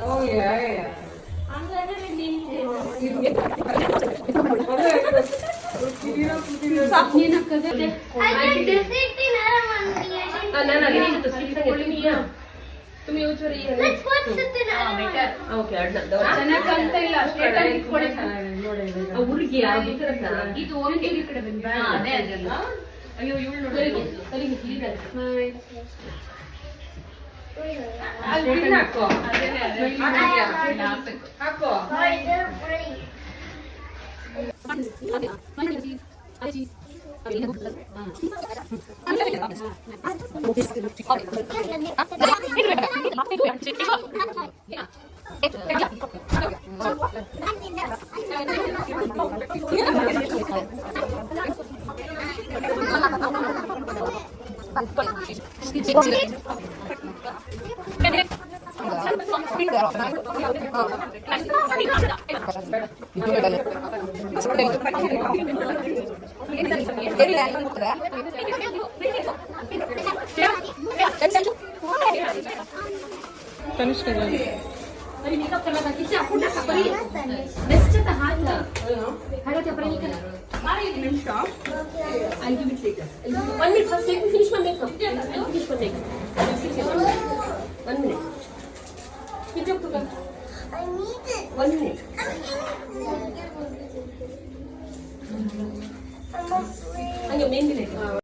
Oh yeah, yeah. तुम्ही Let's watch the dinner. Okay ಅಡ್ಡ ಚೆನ್ನಾಗಿ ಕಲ್ತಾ ಇಲ್ಲ ಅಷ್ಟೇ ಹುಡುಗಿ ಇದು ಓಕೆ ಈ ಕಡೆ ಬಂದ ಅದೇ ಅದಲ್ಲ ಅಯ್ಯೋ ಇವಳು ನೋಡಿ ಅಲ್ಲಿ ಪಿನ್ ಹಾಕೋ ಹಾಕೋ तनिष्क आणि मेकअप करण्याचा किती आपण टाका परी बेस्टचा हात हाताच्या परी करा मार एक minute stop I'll give it later 1 minute first let me finish my makeup finish my makeup 1 minute किती होतं का I need it. 1 minute